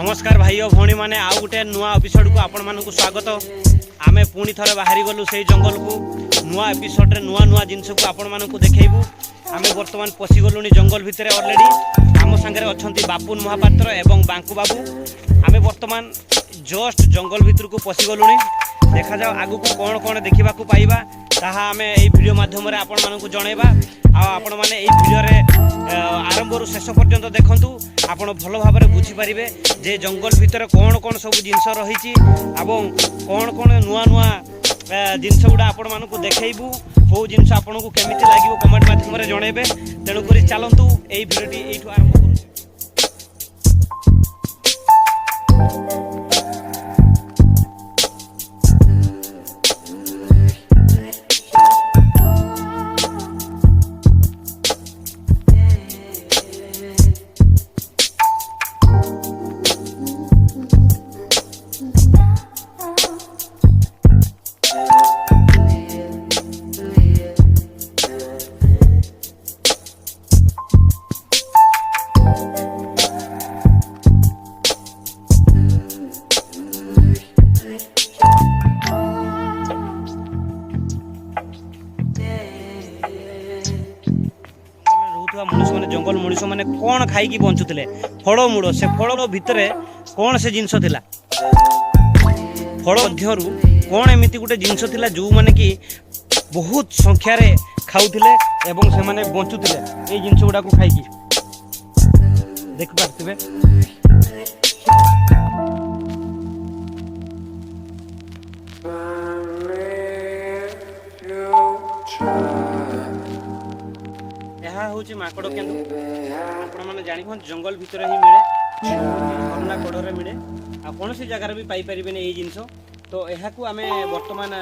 नमस्कार भाई और भौणी मैंने आउ गोटे नुआ एपिसोड को आपण मानक स्वागत। आमे पुणी थरे बाहरी गलु से जंगल को नुआ एपिसोड रे नुआ नुआ जिनस को आपण मानक देखैबू। आमे वर्तमान पशि गलुनी जंगल भितर ऑलरेडी आम सांगे अछंती बापुन महापात्र एवं बांकु बाबू। आमे वर्तमान जस्ट जंगल भितर को पशि गलुनी। देखा जाओ आगु को कौन कौन देखा पाइबा ताहा आमे एई वीडियो माध्यम रे आपण मानक जनैबा। आपण माने एई वीडियो रे आरंभ रु शेष पर्यंत देखंतु आपण भल भाव में बुझीपारे जे जंगल भितर कौन कौन सब जिनस रही कौन कौन नुआ नुआ जिनस गुड़ा आपण मानक देखू कौ जिनस आपन को केमी लगे कमेंट माध्यम जनइबे। तेणुक चलतु यही भिडियोटी ये आरंभ कर। मनुष्य मैंने जंगल मनुष्य मैंने कौन खाई बंचुले फल मूड़ से फल भितर कौन से जिनस थिला फल मध्यरु कौन एमती गोटे जिनस थिला जो माने कि बहुत संख्यार खाऊले एवं से माने बंचुले ये जिनस गुड़ा को खाई देख पार्थिबे। हूँ माकड़ केन्दु आपण मैंने जानी जंगल भितर ही मिले झरना कड़े मिले आ कौन सी जगार भी पाई पारे ये जिनस। तो यह आम बर्तमान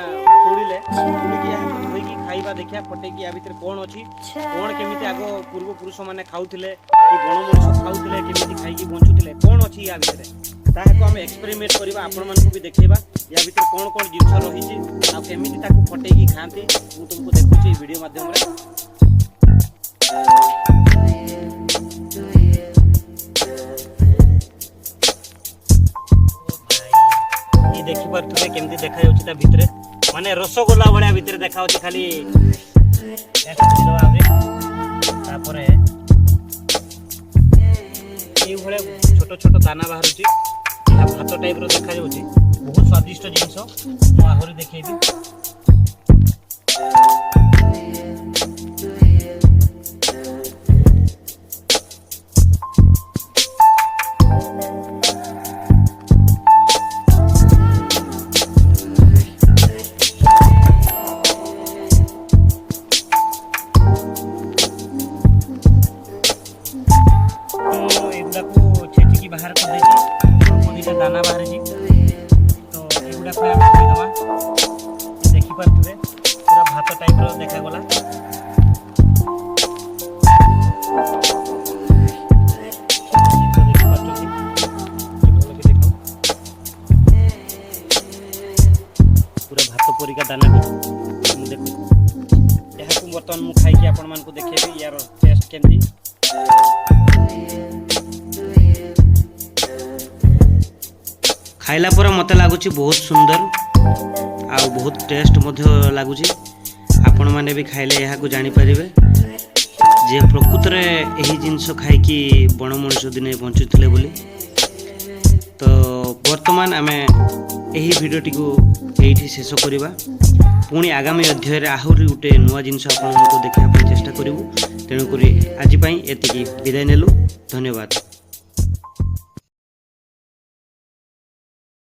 तोड़िले धोईकी खाइबा देखिया फटेकी या भितर कौन अच्छी कौन केमी आग पूर्व पुरुष मैंने खाऊले कि बण मनुष्य खाऊले केमी खाई बंचुले कौन अच्छी या भितर ताकू आम एक्सपेरिमेंट करवा आपण मानक भी देखा या भितर कौन कौन जिनस रही आमी फटेकी खाती मुझे तुमको देखुची वीडियो माध्यम देखी पारे केमती देखा भितर माने रसगोला भाया भितर देखा खाली छोट छोट दाना बाहर भात टाइप देखा बहुत स्वादिष्ट जिनस आहरी देखी। बाहर कर देखिए दाना बाहर जी तो युवा को दबा देखी पारे पूरा भात टाइप देखागला। पूरा भात परिका दाना देख बर्तमान मुझे खाई आपण मानक देखेबी यार टेस्ट केमती। खाइला पर मत लगुच बहुत सुंदर आ बहुत टेस्ट लगुच। आपण मैंने भी खाइले यहाँ जानीपारे जे प्रकृत में यही जिनस खाई बण मनुष्य दिने बंचुले बोली। तो वर्तमान आम यही भिडियोटी को यही शेष करवा पुणी आगामी अध्याय आहरी गोटे नुआ जिनस आपको देखा चेष्टा करूँ। तेणुक आज एति विदाय नेलु। धन्यवाद।